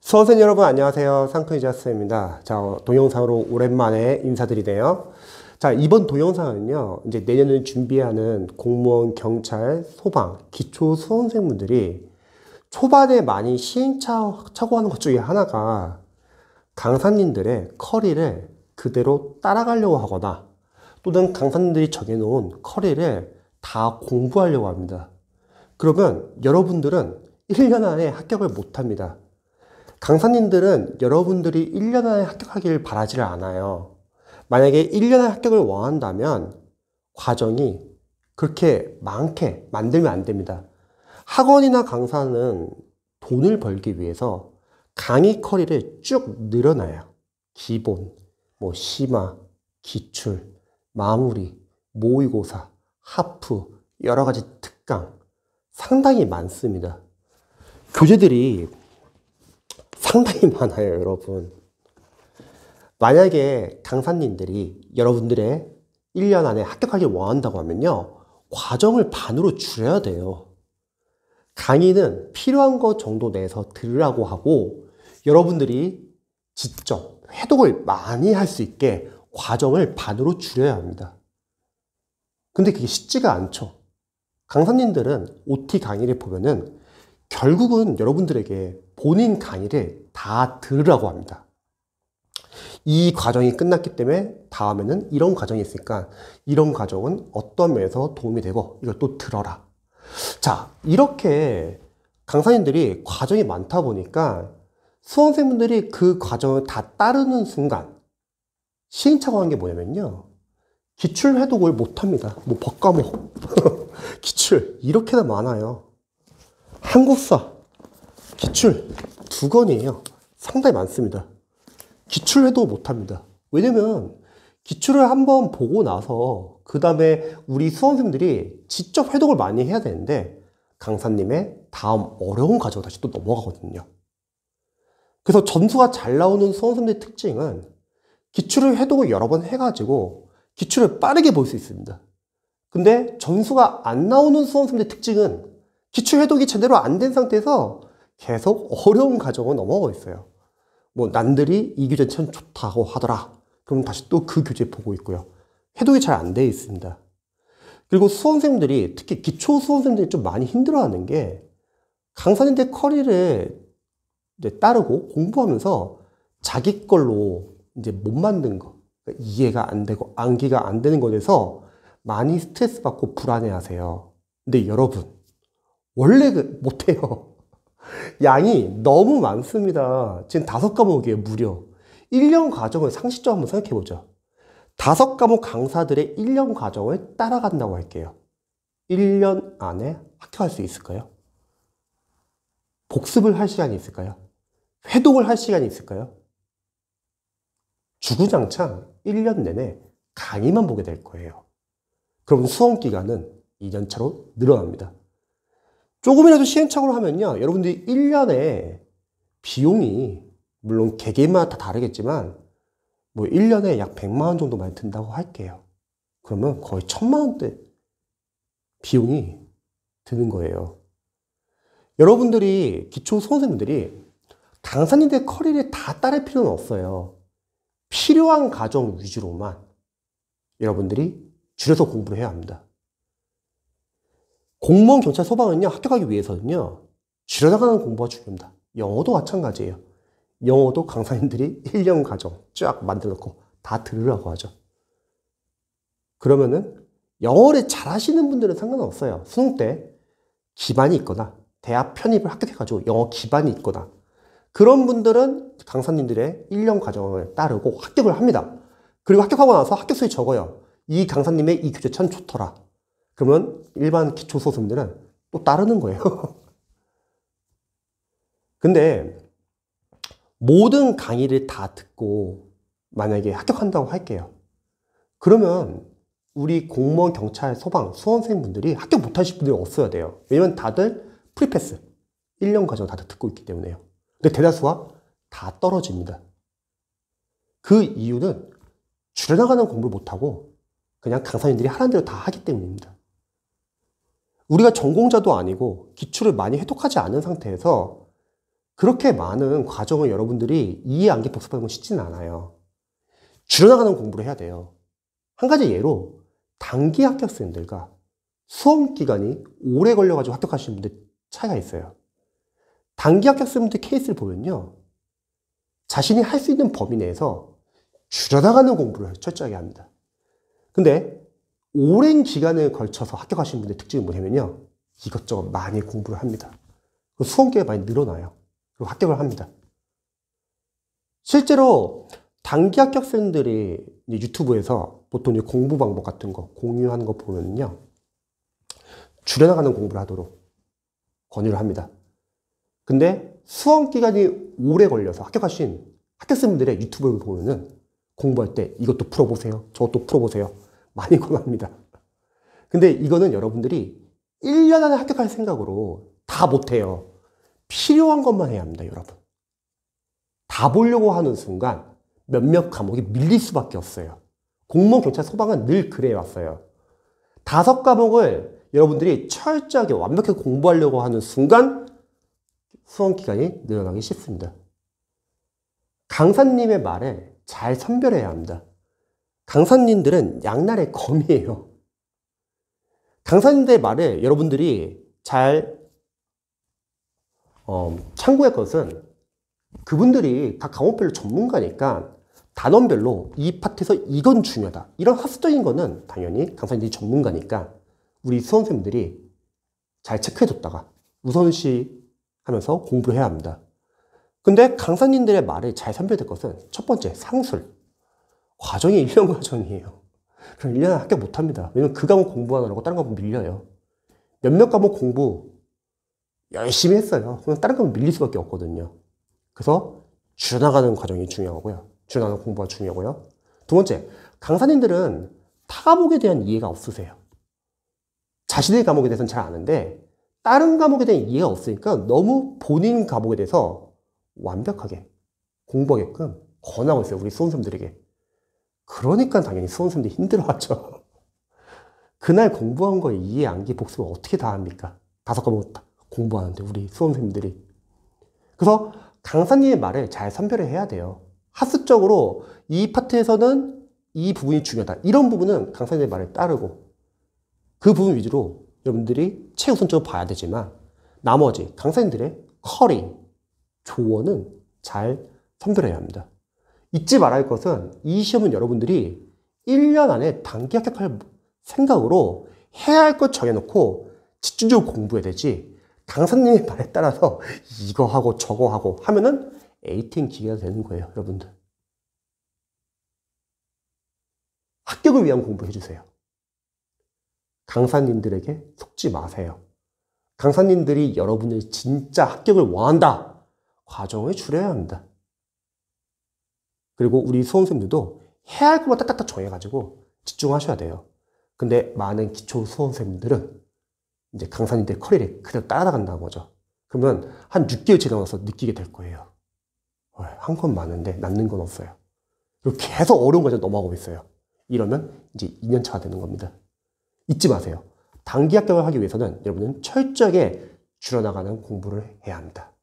수험생 여러분 안녕하세요. 상큼이자스입니다. 자, 동영상으로 오랜만에 인사드리네요. 자, 이번 동영상은요, 이제 내년을 준비하는 공무원, 경찰, 소방, 기초 수험생분들이 초반에 많이 시행착오하는 것 중에 하나가 강사님들의 커리를 그대로 따라가려고 하거나 또는 강사님들이 정해놓은 커리를 다 공부하려고 합니다. 그러면 여러분들은 1년 안에 합격을 못합니다. 강사님들은 여러분들이 1년 안에 합격하기를 바라지를 않아요. 만약에 1년 안에 합격을 원한다면 과정이 그렇게 많게 만들면 안 됩니다. 학원이나 강사는 돈을 벌기 위해서 강의 커리를 쭉 늘어나요. 기본, 심화, 기출, 마무리, 모의고사, 하프, 여러 가지 특강 상당히 많습니다. 교재들이 상당히 많아요, 여러분. 만약에 강사님들이 여러분들의 1년 안에 합격하길 원한다고 하면요, 과정을 반으로 줄여야 돼요. 강의는 필요한 것 정도 내서 들으라고 하고 여러분들이 직접 회독을 많이 할 수 있게 과정을 반으로 줄여야 합니다. 근데 그게 쉽지가 않죠. 강사님들은 OT 강의를 보면은 결국은 여러분들에게 본인 강의를 다 들으라고 합니다. 이 과정이 끝났기 때문에 다음에는 이런 과정이 있으니까 이런 과정은 어떤 면에서 도움이 되고 이걸 또 들어라. 자, 이렇게 강사님들이 과정이 많다 보니까 수험생분들이 그 과정을 다 따르는 순간 시행착오한 게 뭐냐면요, 기출 회독을 못합니다. 법과목 기출 이렇게나 많아요. 한국사 기출 2권이에요. 상당히 많습니다. 기출 회독을 못합니다. 왜냐면 기출을 한번 보고 나서 그 다음에 우리 수험생들이 직접 회독을 많이 해야 되는데 강사님의 다음 어려운 과정을 다시 또 넘어가거든요. 그래서 점수가 잘 나오는 수험생들의 특징은 기출을 회독을 여러 번 해가지고 기출을 빠르게 볼 수 있습니다. 근데 점수가 안 나오는 수험생들의 특징은 기출 회독이 제대로 안 된 상태에서 계속 어려운 과정을 넘어가고 있어요. 남들이 이 교재 참 좋다고 하더라. 그럼 다시 또 그 교재 보고 있고요. 회독이 잘 안 돼 있습니다. 그리고 수험생들이, 특히 기초 수험생들이 좀 많이 힘들어하는 게 강사님들 커리를 이제 따르고 공부하면서 자기 걸로 이제 못 만든 거, 이해가 안 되고 암기가 안 되는 것에서 많이 스트레스 받고 불안해 하세요. 근데 여러분, 원래 못해요. 양이 너무 많습니다. 지금 5과목이에요, 무려. 1년 과정을 상식적으로 한번 생각해보죠. 5과목 강사들의 1년 과정을 따라간다고 할게요. 1년 안에 합격할 수 있을까요? 복습을 할 시간이 있을까요? 회독을 할 시간이 있을까요? 주구장창 1년 내내 강의만 보게 될 거예요. 그럼 수험 기간은 2년차로 늘어납니다. 조금이라도 시행착오를 하면요, 여러분들이 1년에 비용이 물론 개개인마다 다 다르겠지만 1년에 약 100만 원 정도만 든다고 할게요. 그러면 거의 1000만 원대 비용이 드는 거예요. 여러분들이, 기초 수험생분들이 강사님들의 커리를 다 따를 필요는 없어요. 필요한 과정 위주로만 여러분들이 줄여서 공부를 해야 합니다. 공무원, 경찰, 소방은요, 합격하기 위해서는요, 줄여나가는 공부가 중요합니다. 영어도 마찬가지예요. 영어도 강사님들이 1년 과정 쫙 만들어 놓고 다 들으라고 하죠. 그러면은 영어를 잘 하시는 분들은 상관없어요. 수능 때 기반이 있거나 대학 편입을 합격해가지고 영어 기반이 있거나 그런 분들은 강사님들의 1년 과정을 따르고 합격을 합니다. 그리고 합격하고 나서 합격수에 적어요. 이 강사님의 이 교재 참 좋더라. 그러면 일반 기초 수험생들은 또 따르는 거예요. 근데 모든 강의를 다 듣고 만약에 합격한다고 할게요. 그러면 우리 공무원, 경찰, 소방, 수험생분들이 합격 못하실 분들이 없어야 돼요. 왜냐면 다들 프리패스 1년 과정 다들 듣고 있기 때문에요. 근데 대다수가 다 떨어집니다. 그 이유는 줄여나가는 공부를 못하고 그냥 강사님들이 하라는 대로 다 하기 때문입니다. 우리가 전공자도 아니고 기출을 많이 회독하지 않은 상태에서 그렇게 많은 과정을 여러분들이 이해 암기 복습하는 건 쉽지는 않아요. 줄여나가는 공부를 해야 돼요. 한 가지 예로 단기 합격생들과 수험 기간이 오래 걸려가지고 합격하시는 분들 차이가 있어요. 단기 합격생분들 케이스를 보면요, 자신이 할 수 있는 범위 내에서 줄여나가는 공부를 철저하게 합니다. 근데 오랜 기간에 걸쳐서 합격하시는 분들의 특징이 뭐냐면요, 이것저것 많이 공부를 합니다. 수험 기간이 많이 늘어나요. 그리고 합격을 합니다. 실제로 단기 합격생들이 유튜브에서 보통 공부 방법 같은 거 공유하는 거 보면요, 줄여나가는 공부를 하도록 권유를 합니다. 근데 수험 기간이 오래 걸려서 합격하신 합격생분들의 유튜브를 보면은 공부할 때 이것도 풀어보세요, 저것도 풀어보세요 많이 권합니다. 근데 이거는 여러분들이 1년 안에 합격할 생각으로 다 못해요. 필요한 것만 해야 합니다, 여러분. 다 보려고 하는 순간 몇몇 과목이 밀릴 수밖에 없어요. 공무원, 경찰, 소방은 늘 그래 왔어요. 5과목을 여러분들이 철저하게 완벽하게 공부하려고 하는 순간 수험 기간이 늘어나기 쉽습니다. 강사님의 말에 잘 선별해야 합니다. 강사님들은 양날의 검이에요. 강사님들의 말에 여러분들이 잘 참고할 것은, 그분들이 각 과목별로 전문가니까 단원별로 이 파트에서 이건 중요하다, 이런 학습적인 거는 당연히 강사님들이 전문가니까 우리 수험생들이 잘 체크해뒀다가 우선시 하면서 공부를 해야 합니다. 근데 강사님들의 말에 잘 선별될 것은 첫 번째, 상술. 과정이 1년 과정이에요. 그럼 1년에 합격 못합니다. 왜냐면 그 과목 공부하느라고 다른 과목 밀려요. 몇몇 과목 공부 열심히 했어요. 그럼 다른 과목 밀릴 수밖에 없거든요. 그래서 줄여나가는 과정이 중요하고요. 줄여나가는 공부가 중요하고요. 두 번째, 강사님들은 타 과목에 대한 이해가 없으세요. 자신의 과목에 대해서는 잘 아는데 다른 과목에 대한 이해가 없으니까 너무 본인 과목에 대해서 완벽하게 공부하게끔 권하고 있어요, 우리 수험생들에게. 그러니까 당연히 수험생들이 힘들어하죠. 그날 공부한 거에 이해, 암기, 복습을 어떻게 다 합니까? 5과목 공부하는데 우리 수험생들이. 그래서 강사님의 말을 잘 선별을 해야 돼요. 학습적으로 이 파트에서는 이 부분이 중요하다, 이런 부분은 강사님의 말을 따르고 그 부분 위주로 여러분들이 최우선적으로 봐야 되지만 나머지 강사님들의 커리, 조언은 잘 선별해야 합니다. 잊지 말아야 할 것은, 이 시험은 여러분들이 1년 안에 단기 합격할 생각으로 해야 할 것 정해놓고 집중적으로 공부해야 되지, 강사님의 말에 따라서 이거 하고 저거 하고 하면은 ATM 기계가 되는 거예요, 여러분들. 합격을 위한 공부를 해주세요. 강사님들에게 속지 마세요. 강사님들이 여러분의 진짜 합격을 원한다, 과정을 줄여야 합니다. 그리고 우리 수험생들도 해야 할 것만 딱딱딱 정해가지고 집중하셔야 돼요. 근데 많은 기초 수험생들은 이제 강사님들의 커리를 그대로 따라간다는 거죠. 그러면 한 6개월 지나서 느끼게 될 거예요. 한 건 많은데 남는 건 없어요. 그리고 계속 어려운 과정 넘어가고 있어요. 이러면 이제 2년차가 되는 겁니다. 잊지 마세요. 단기 합격을 하기 위해서는 여러분은 철저하게 줄여나가는 공부를 해야 합니다.